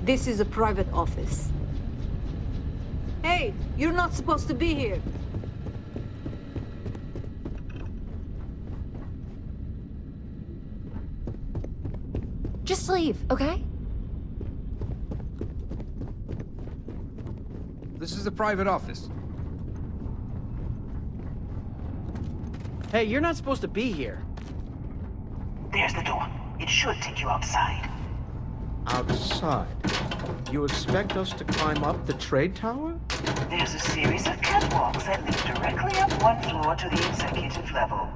This is a private office. Hey, you're not supposed to be here. Just leave, okay? This is a private office. Hey, you're not supposed to be here. There's the door. It should take you outside. Outside? You expect us to climb up the trade tower? There's a series of catwalks that lead directly up one floor to the executive level.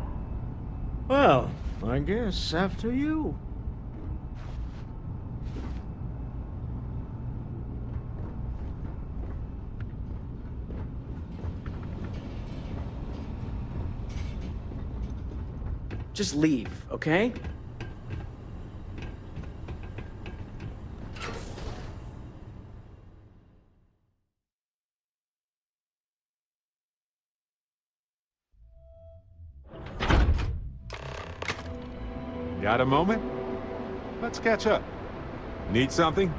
Well, I guess after you. Just leave, okay? Got a moment? Let's catch up. Need something?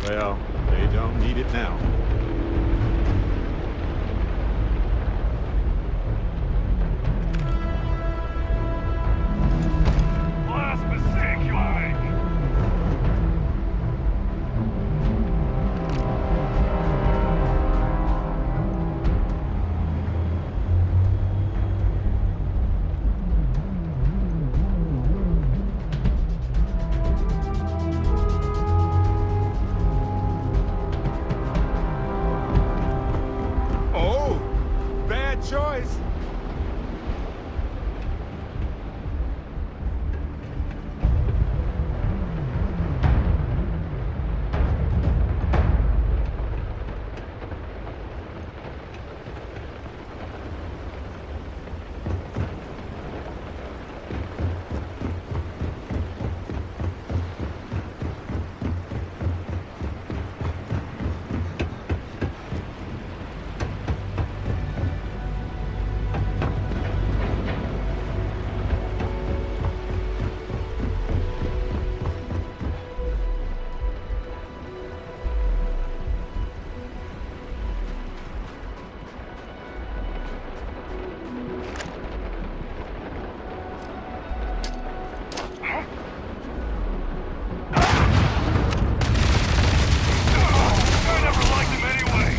Well, they don't need it now. Last mistake you make! Oh! Bad choice! I never liked him anyway!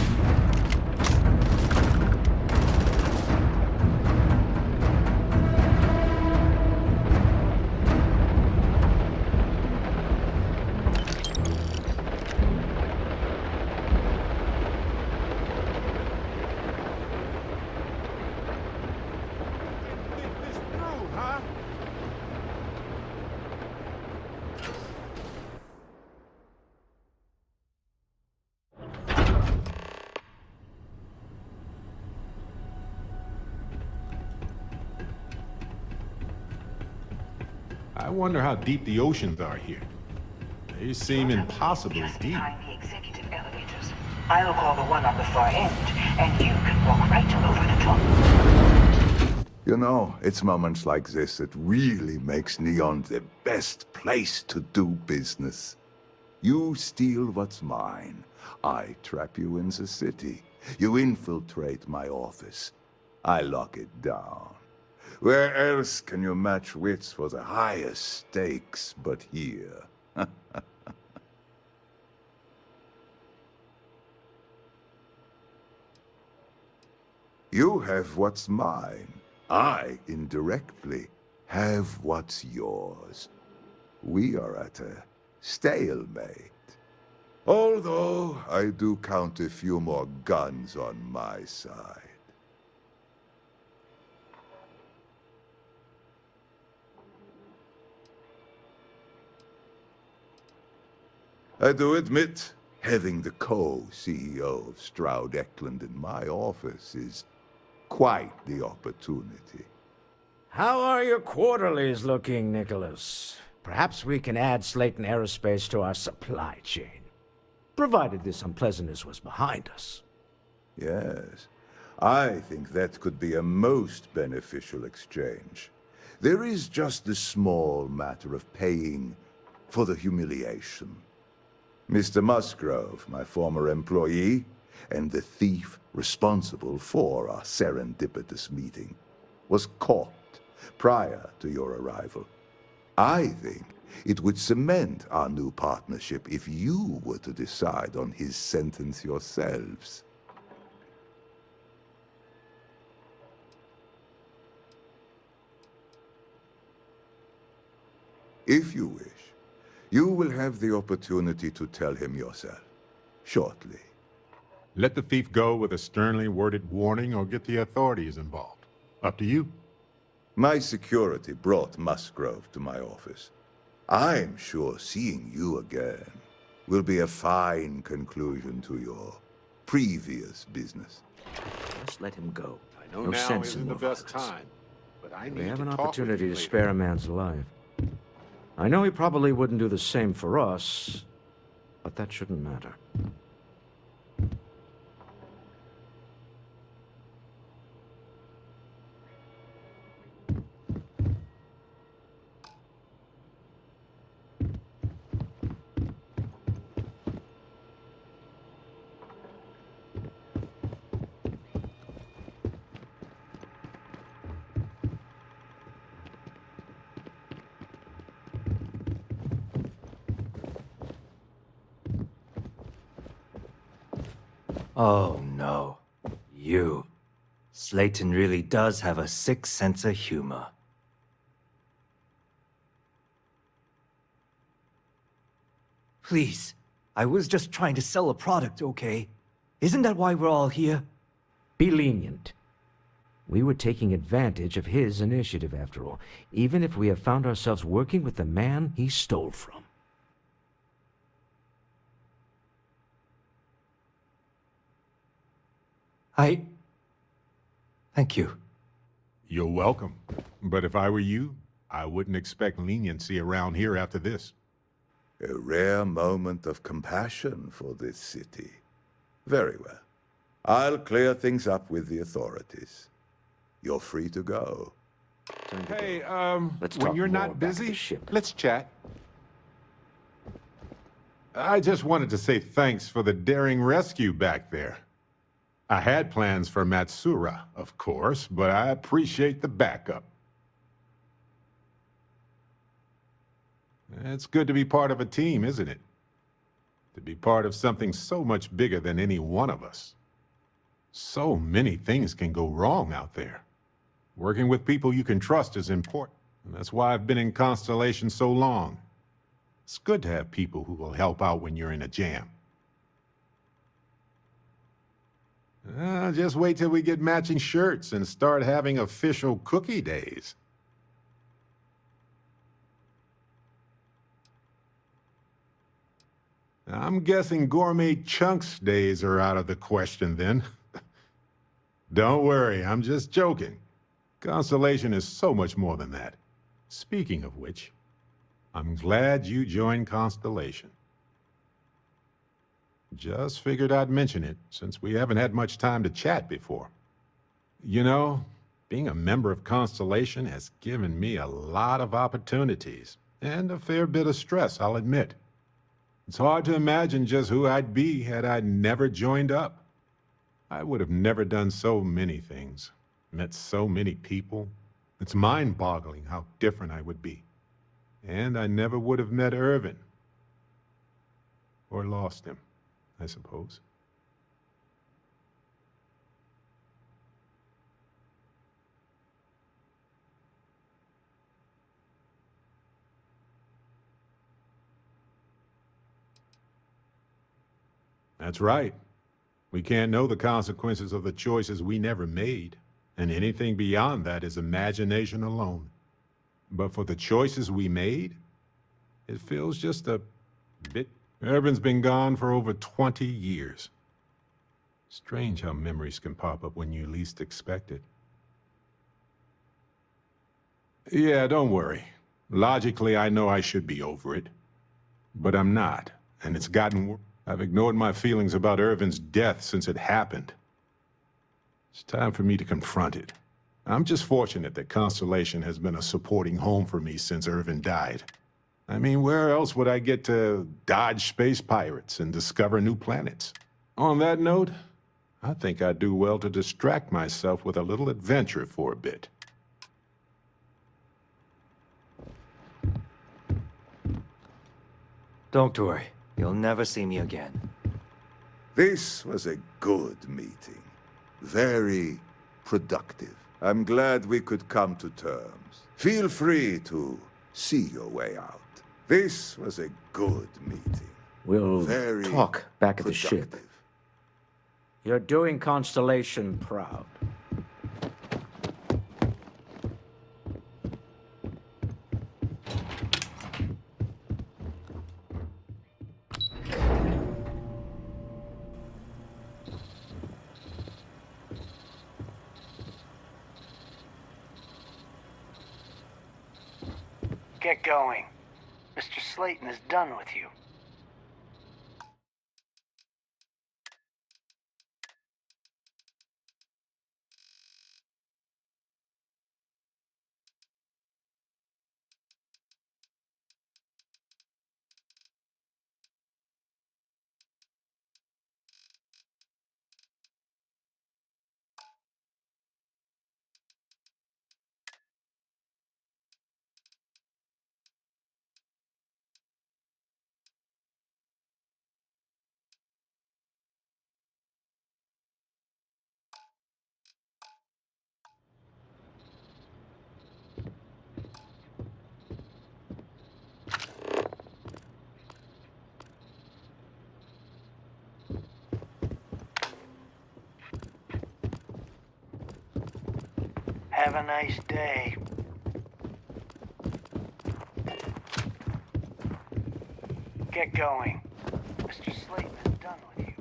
Think this through, huh? I wonder how deep the oceans are here. They seem impossibly Just deep. behind the executive elevators. I'll call the one on the far end, and you can walk right over the top. You know, it's moments like this that really makes Neon the best place to do business. You steal what's mine. I trap you in the city. You infiltrate my office. I lock it down. Where else can you match wits for the highest stakes but here? You have what's mine. I, indirectly, have what's yours. We are at a stalemate. Although I do count a few more guns on my side. I do admit, having the co-CEO of Stroud Eklund in my office is quite the opportunity. How are your quarterlies looking, Nicholas? Perhaps we can add Slayton Aerospace to our supply chain, provided this unpleasantness was behind us. Yes, I think that could be a most beneficial exchange. There is just the small matter of paying for the humiliation. Mr. Musgrove, my former employee, and the thief responsible for our serendipitous meeting, was caught prior to your arrival. I think it would cement our new partnership if you were to decide on his sentence yourselves. If you wish, you will have the opportunity to tell him yourself, shortly. Let the thief go with a sternly worded warning or get the authorities involved. Up to you. My security brought Musgrove to my office. I'm sure seeing you again will be a fine conclusion to your previous business. Just let him go. I know No now sense isn't in the more best violence. time, but I We need have to an talk with opportunity you to later. spare a man's life. I know he probably wouldn't do the same for us, but that shouldn't matter. Oh no. You. Slayton really does have a sick sense of humor. Please, I was just trying to sell a product, okay? Isn't that why we're all here? Be lenient. We were taking advantage of his initiative, after all, even if we have found ourselves working with the man he stole from. Thank you. You're welcome. But if I were you, I wouldn't expect leniency around here after this. A rare moment of compassion for this city. Very well. I'll clear things up with the authorities. You're free to go. Hey, Let's when talk you're more not back at the busy, ship. let's chat. I just wanted to say thanks for the daring rescue back there. I had plans for Matsura, of course, but I appreciate the backup. It's good to be part of a team, isn't it? To be part of something so much bigger than any one of us. So many things can go wrong out there. Working with people you can trust is important, and that's why I've been in Constellation so long. It's good to have people who will help out when you're in a jam. Just wait till we get matching shirts and start having official cookie days. I'm guessing gourmet chunks days are out of the question then. Don't worry, I'm just joking. Constellation is so much more than that. Speaking of which, I'm glad you joined Constellation. Just figured I'd mention it, since we haven't had much time to chat before. You know, being a member of Constellation has given me a lot of opportunities, and a fair bit of stress, I'll admit. It's hard to imagine just who I'd be had I never joined up. I would have never done so many things, met so many people. It's mind-boggling how different I would be. And I never would have met Irvin. Or lost him, I suppose. That's right. We can't know the consequences of the choices we never made, and anything beyond that is imagination alone. But for the choices we made, it feels just a bit... Irvin's been gone for over 20 years. Strange how memories can pop up when you least expect it. Yeah, don't worry. Logically, I know I should be over it. But I'm not, and it's gotten worse. I've ignored my feelings about Irvin's death since it happened. It's time for me to confront it. I'm just fortunate that Constellation has been a supporting home for me since Irvin died. I mean, where else would I get to dodge space pirates and discover new planets? On that note, I think I'd do well to distract myself with a little adventure for a bit. Don't worry. You'll never see me again. This was a good meeting. Very productive. I'm glad we could come to terms. Feel free to see your way out. This was a good meeting. We'll Very talk back at the ship. productive. You're doing Constellation proud. Get going. Mr. Slayton is done with you. Have a nice day. Get going. Mr. Slayton is done with you.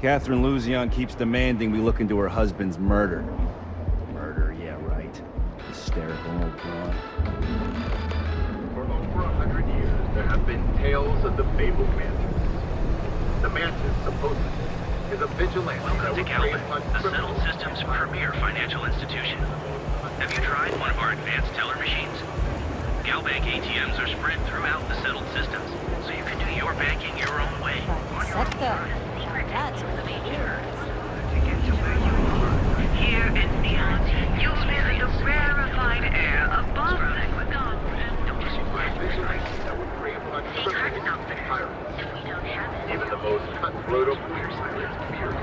Catherine Luzion keeps demanding we look into her husband's murder. Murder, yeah, right. Hysterical old broad. For over 100 years, there have been tales of the fabled Mantis. The Mantis, supposedly, is a vigilante. Welcome to Galvin, the Settled Systems' premier financial institution. Have you tried one of our advanced teller machines? Galbank ATMs are spread throughout the Settled Systems, so you can do your banking your own way, on your own time. That's weird. To get to where you are. Here in Neon, you'll visit the rarefied air above the Secret something. If we don't have it, even the most cutthroat of pirates fear it.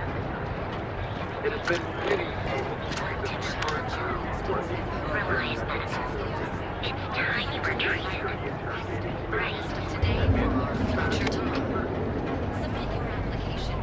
It has been many realize that it's time you retreat. Right. Today or future time. Submit your application.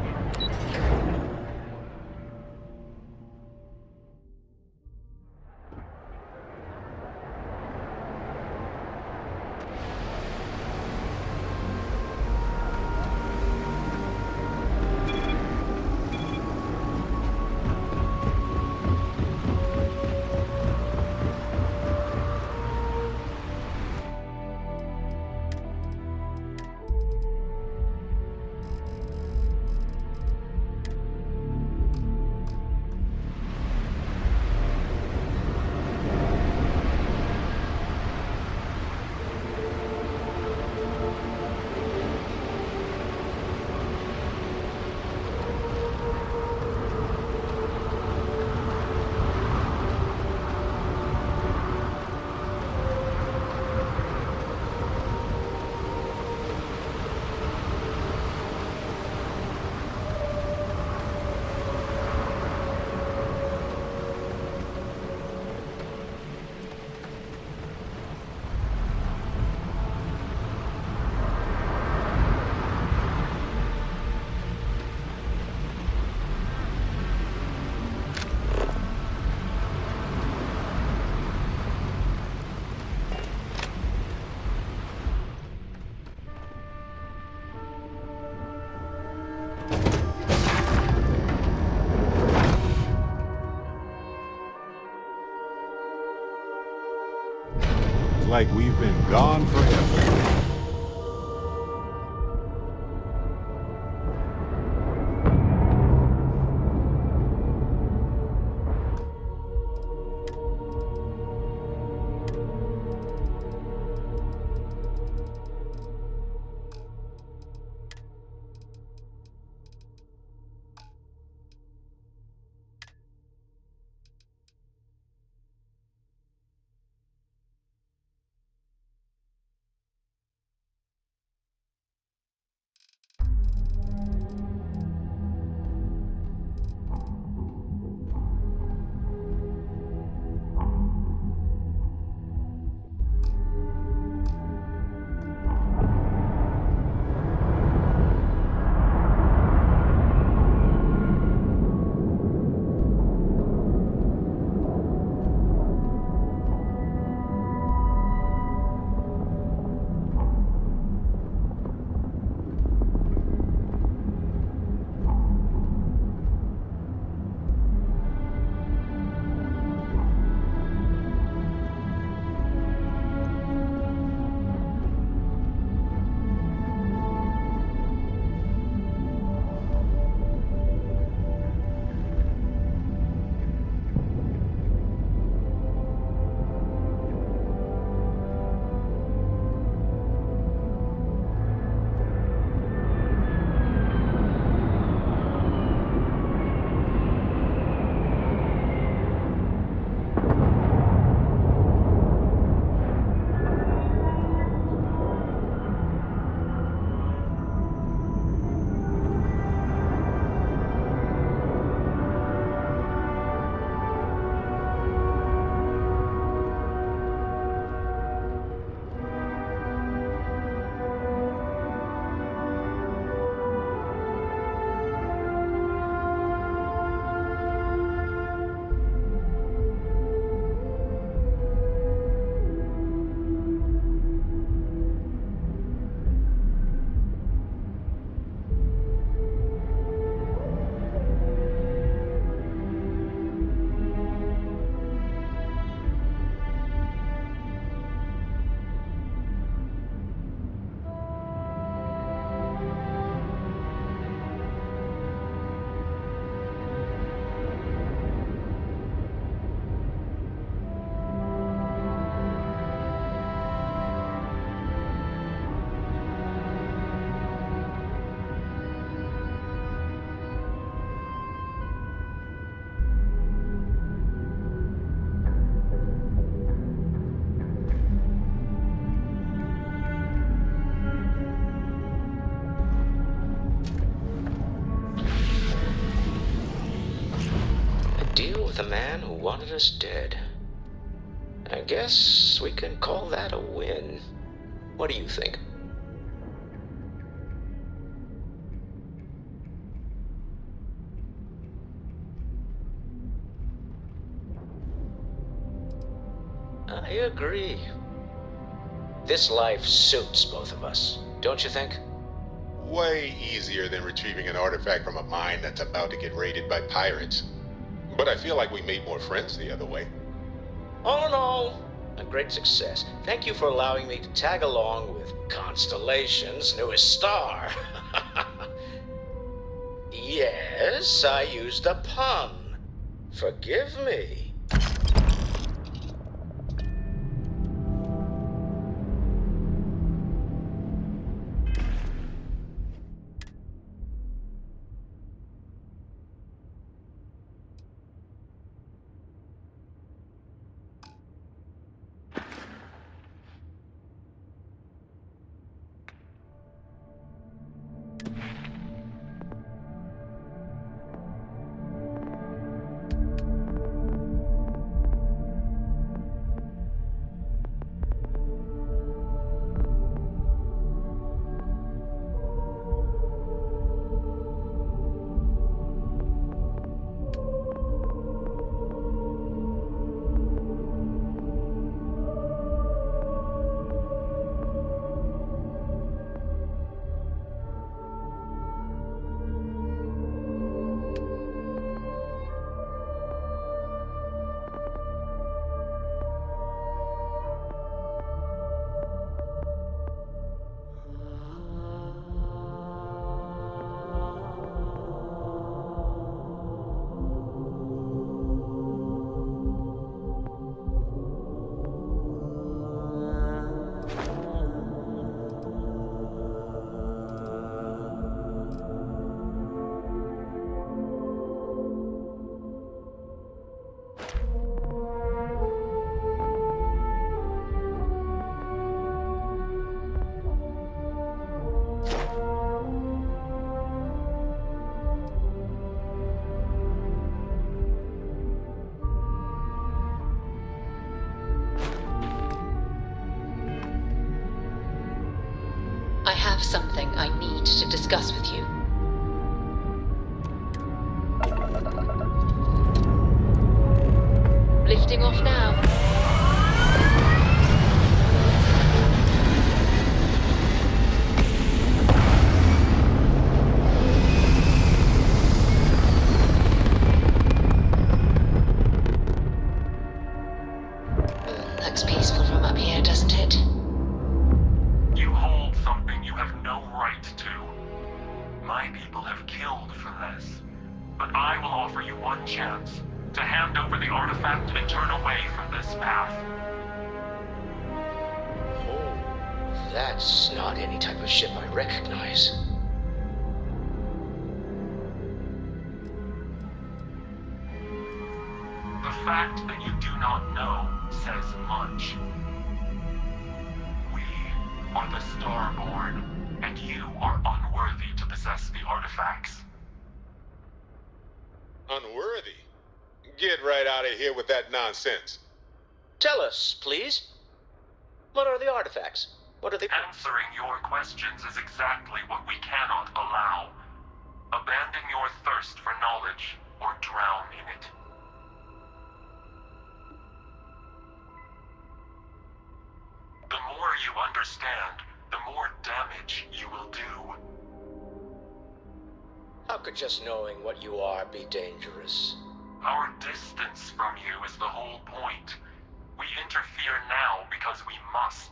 like we've been gone forever. Deal with a man who wanted us dead. I guess we can call that a win. What do you think? I agree. This life suits both of us, don't you think? Way easier than retrieving an artifact from a mine that's about to get raided by pirates. But I feel like we made more friends the other way. Oh no, a great success. Thank you for allowing me to tag along with Constellation's newest star. Yes, I used a pun. Forgive me. have something I need to discuss with you. Lifting off now. Looks peaceful from up here, doesn't it? You hold something you have no right to. My people have killed for this. But I will offer you one chance to hand over the artifact and turn away from this path. Oh, that's not any type of ship I recognize. The fact that you do not know says much. We are the Starborn, and you are unworthy to possess the artifacts. Unworthy? Get right out of here with that nonsense. Tell us, please. What are the artifacts? What are they? Answering your questions is exactly what we cannot allow. Abandon your thirst for knowledge, or drown in it. The more you understand, the more damage you will do. How could just knowing what you are be dangerous? Our distance from you is the whole point. We interfere now because we must.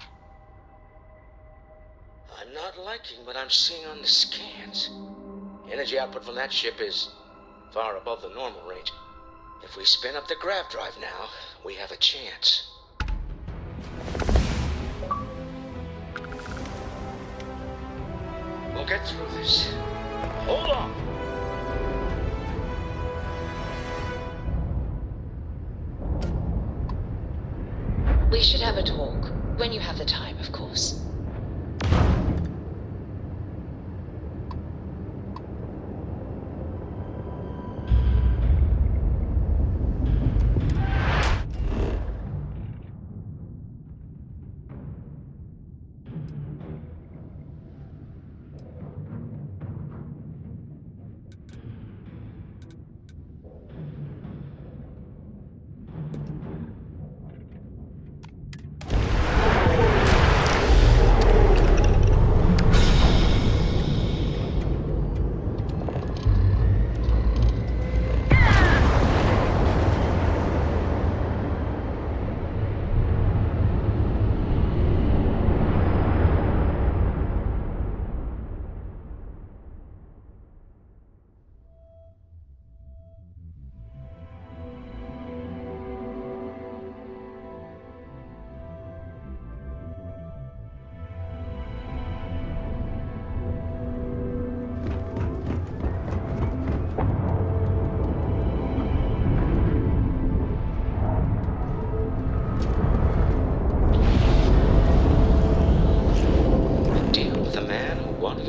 I'm not liking what I'm seeing on the scans. Energy output from that ship is far above the normal range. If we spin up the grav drive now, we have a chance. We'll get through this. Hold on! We should have a talk. When you have the time, of course.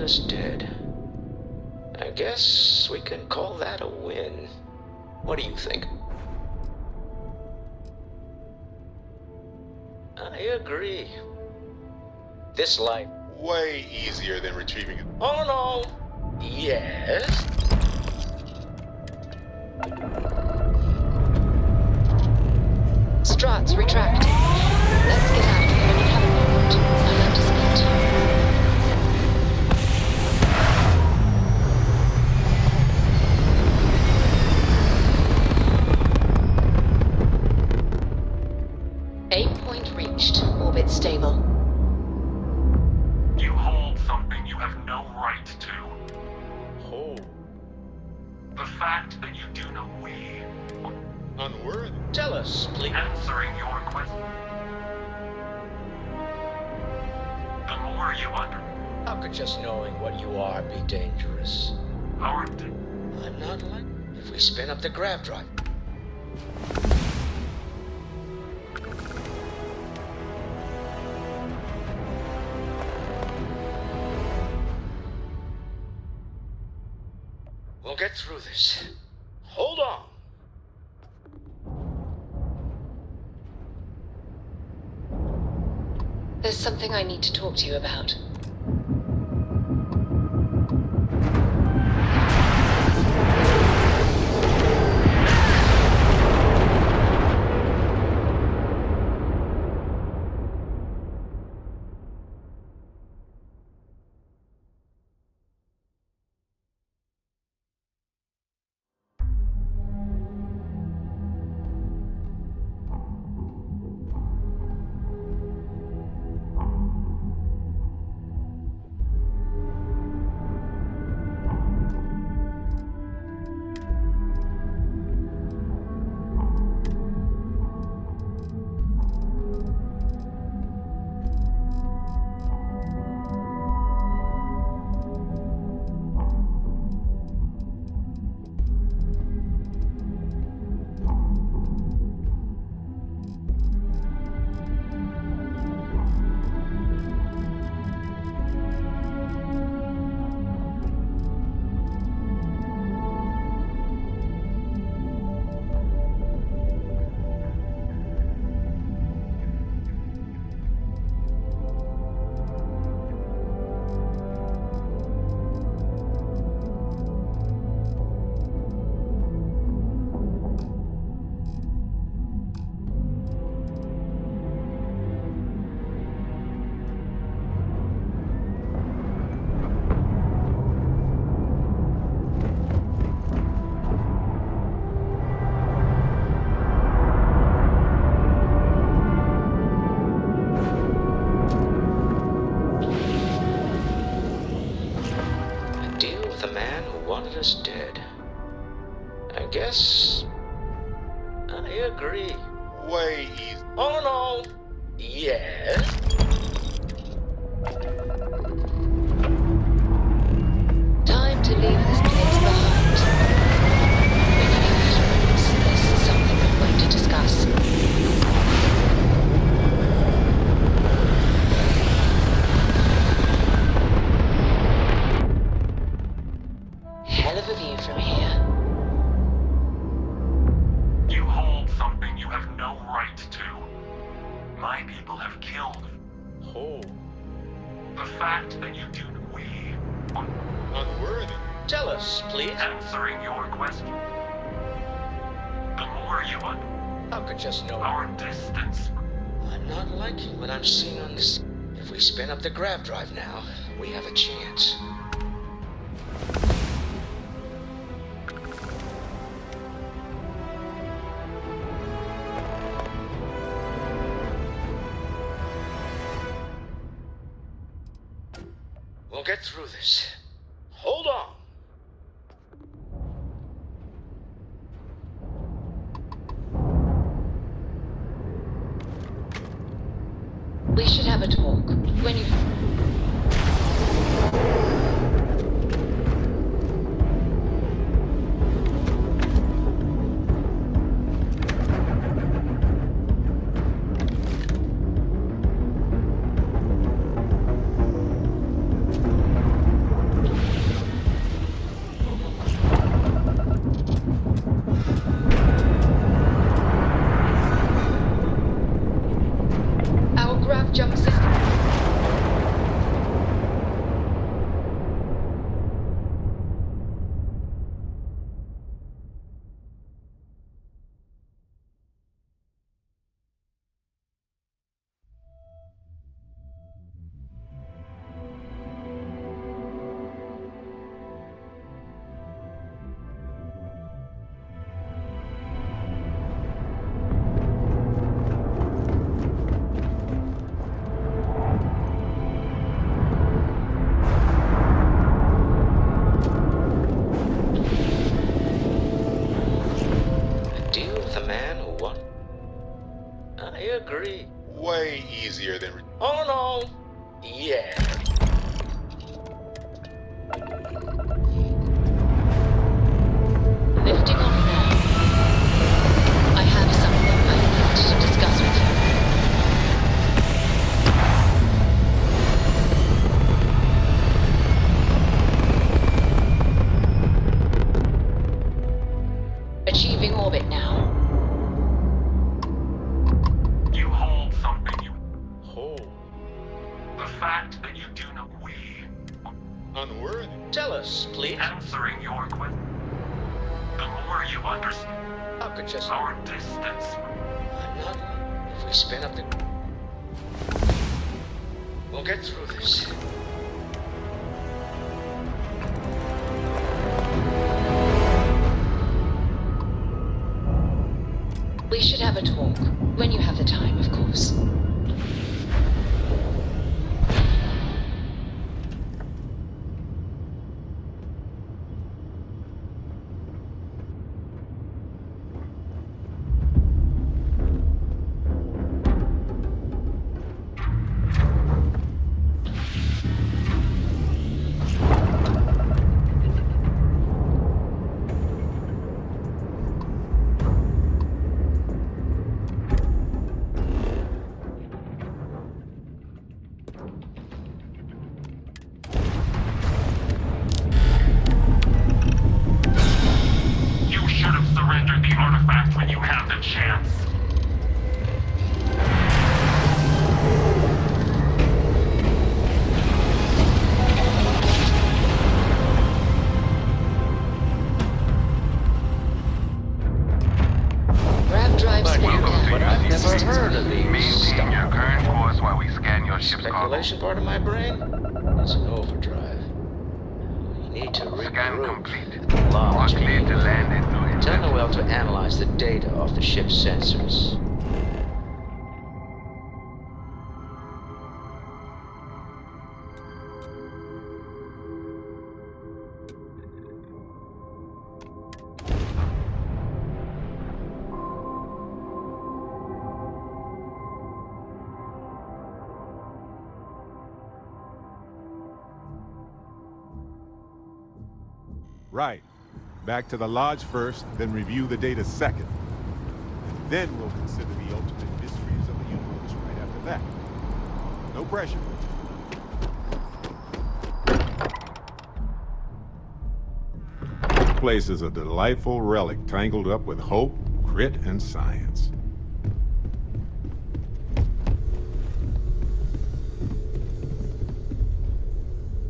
Us dead. I guess we can call that a win. What do you think? I agree. This life... Way easier than retrieving it. Oh no! Yes? Struts retracting. Let's get out of here when you have a moment. I'd like to speak to you. Reached. Orbit stable. You hold something you have no right to. Oh. The fact that you do know we... Unworthy? Tell us, please. Answering your question. The more you How could just knowing what you are be dangerous? I'm not like... If we spin up the grav drive... We'll get through this. Hold on. There's something I need to talk to you about. Yes, I agree. Way easy. Oh no. Yes. Time to leave this place behind. When you leave these roads, there's something I'm going to discuss. Hell of a view from here. You hold something you have no right to. My people have killed. Oh. The fact that you do we Unworthy. Tell us, please. answering your question. The more you How could just know? our distance. I'm not liking what I'm seeing on this. If we spin up the grav drive now, we have a chance. We'll get through this. Hold on. We should have a talk. When you... Our grav jump system. Deal with a man who won. I agree. Way easier than... Oh no. Yeah. Lifting off now. I have something I need to discuss with you. Achieving orbit now. You hold something you. Oh. The fact that you do not we Unworthy. Tell us, please. answering your question. The more you understand How could just... our distance. I'm not... If we spin up the... We'll get through this. We should have a talk. When you have the time, of course. You should have surrendered the artifact when you had the chance. Grav drive spinning now. But I've never heard of these. Maintain your current course while we scan your ship's cargo. Speculation part of my brain? It's an overdrive. You need to Scan regroup. complete. Launch. We're cleared to land at New Tell Hampshire. Noel to analyze the data off the ship's sensors. Right. Back to the lodge first, then review the data second. And then we'll consider the ultimate mysteries of the universe right after that. No pressure. This place is a delightful relic tangled up with hope, grit, and science.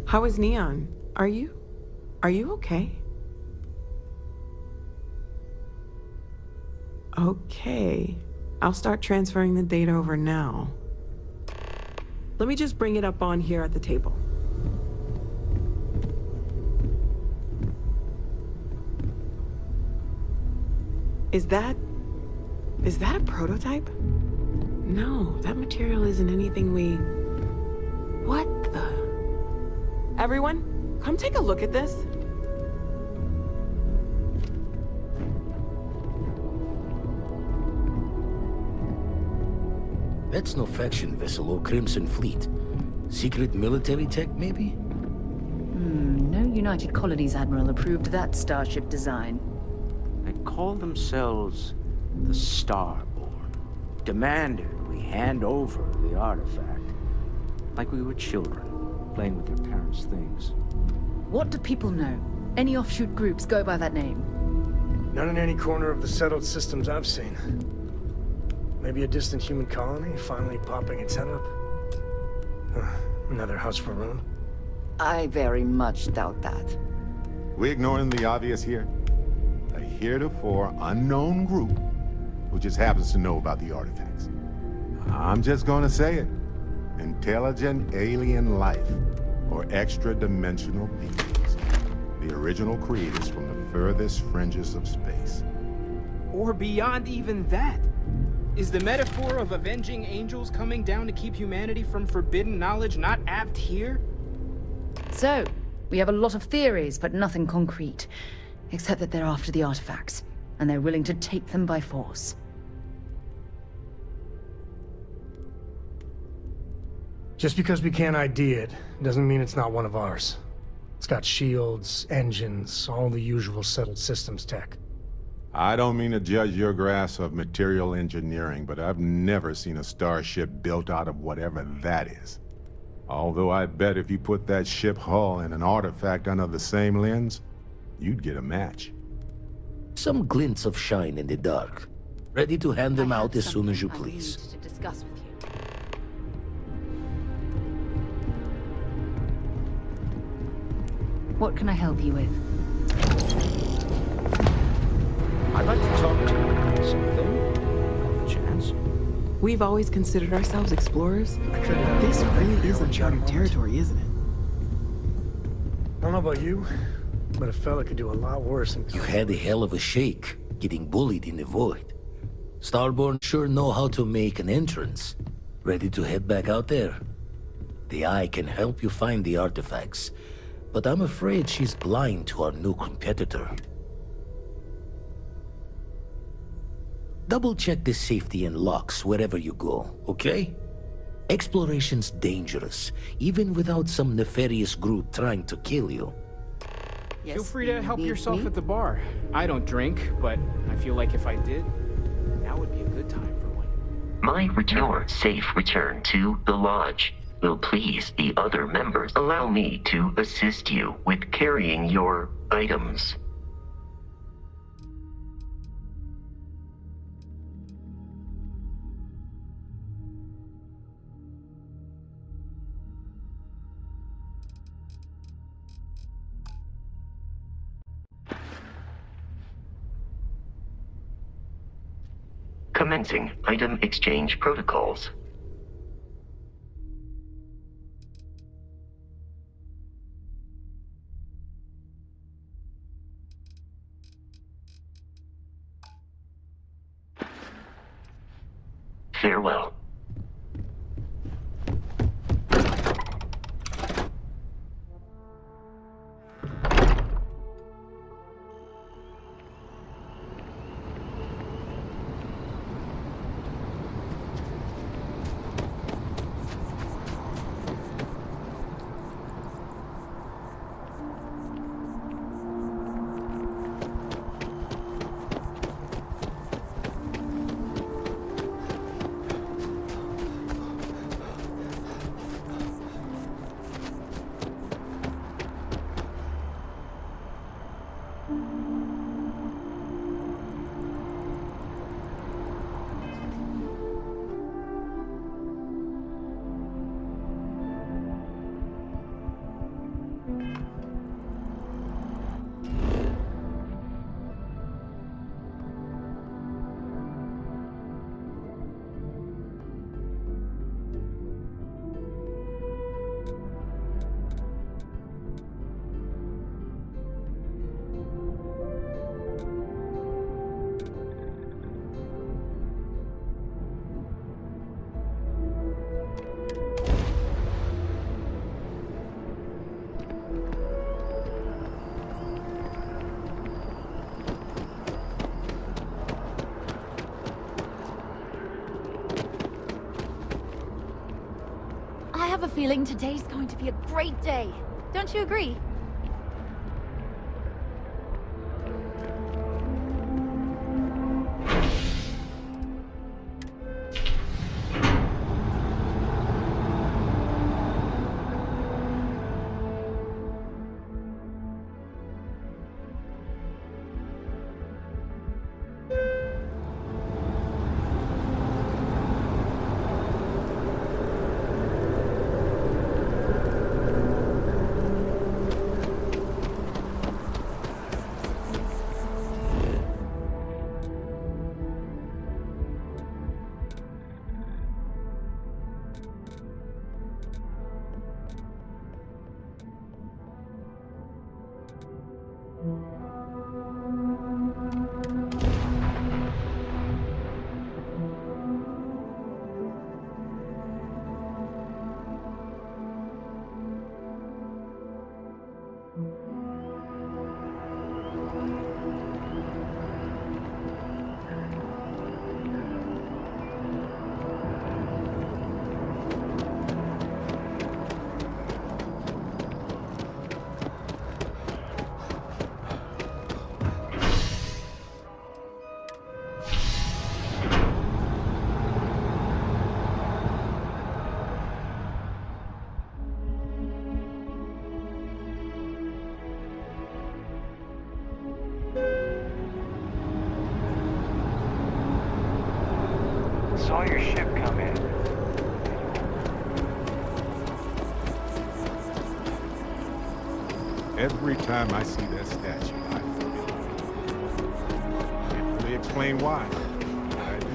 How is Neon? Are you okay? Okay. I'll start transferring the data over now. Let me just bring it up on here at the table. Is that a prototype? No, that material isn't anything we... What the... Everyone, come take a look at this. That's no faction vessel or Crimson Fleet. Secret military tech, maybe? No United Colonies Admiral approved that starship design. They call themselves the Starborn. Demanded we hand over the artifact. Like we were children, playing with their parents' things. What do people know? Any offshoot groups go by that name? Not in any corner of the settled systems I've seen. Maybe a distant human colony finally popping its head up. Another house for Rune. I very much doubt that. We ignoring the obvious here? A heretofore unknown group who just happens to know about the artifacts. I'm just gonna say it. Intelligent alien life, or extra-dimensional beings. The original creators from the furthest fringes of space. Or beyond even that. Is the metaphor of avenging angels coming down to keep humanity from forbidden knowledge not apt here? So, we have a lot of theories, but nothing concrete. Except that they're after the artifacts, and they're willing to take them by force. Just because we can't ID it, doesn't mean it's not one of ours. It's got shields, engines, all the usual settled systems tech. I don't mean to judge your grasp of material engineering, but I've never seen a starship built out of whatever that is. Although I bet if you put that ship hull and an artifact under the same lens, you'd get a match. Some glints of shine in the dark. Ready to hand them out as soon as you please. To discuss with you. What can I help you with? I'd like to talk to you something. Have a chance. We've always considered ourselves explorers. This really is uncharted territory, isn't it? I don't know about you, but a fella could do a lot worse than... You had a hell of a shake, getting bullied in the void. Starborn sure know how to make an entrance. Ready to head back out there? The Eye can help you find the artifacts, but I'm afraid she's blind to our new competitor. Double-check the safety and locks wherever you go, okay? Exploration's dangerous, even without some nefarious group trying to kill you. Yes, feel free to help yourself at the bar. I don't drink, but I feel like if I did, now would be a good time for one. Your safe return to the lodge. Will please the other members allow me to assist you with carrying your items. Commencing item exchange protocols. Farewell. have a feeling today's going to be a great day. Don't you agree? Saw your ship come in. Every time I see that statue, I feel it. Can't really explain why, but I do.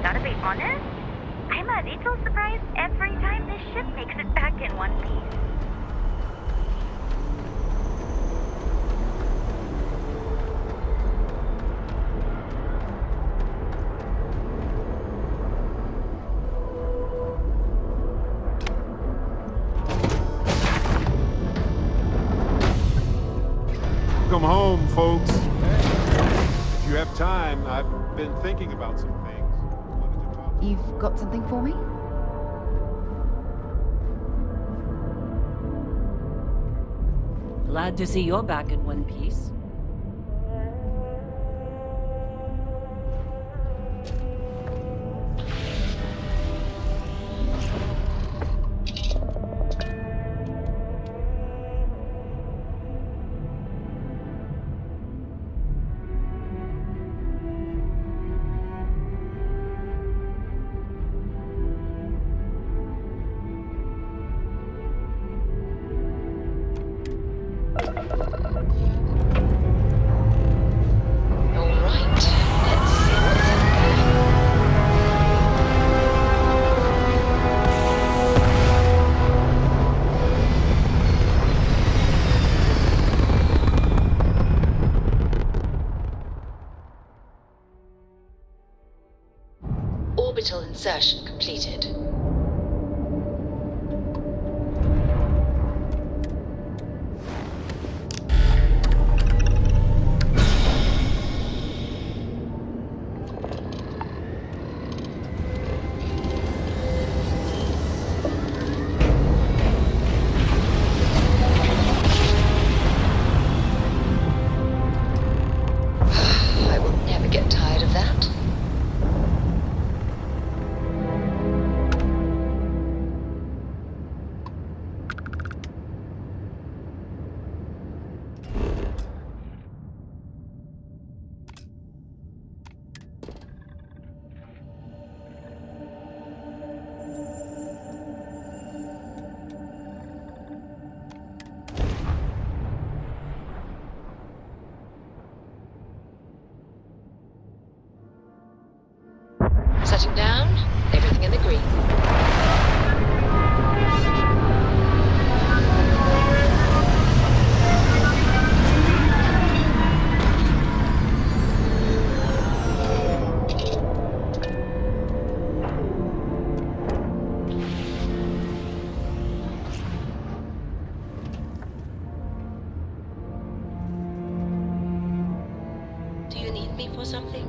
Gotta be honest, I'm a little surprised every time this ship makes it back in one piece. Welcome home, folks. If you have time, I've been thinking about some things. You've got something for me? Glad to see you're back in one piece. Orbital insertion completed. I will never get tired of that. you need me for something?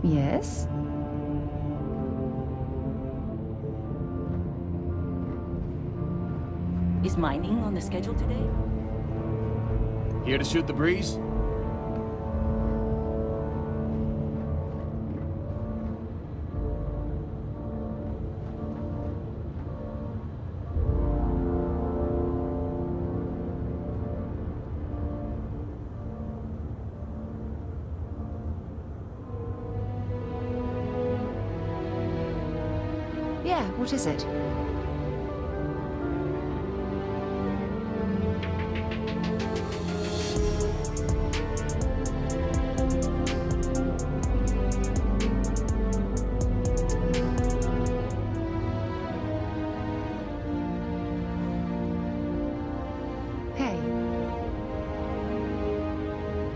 Yes? Is mining on the schedule today? Here to shoot the breeze? Yeah, what is it?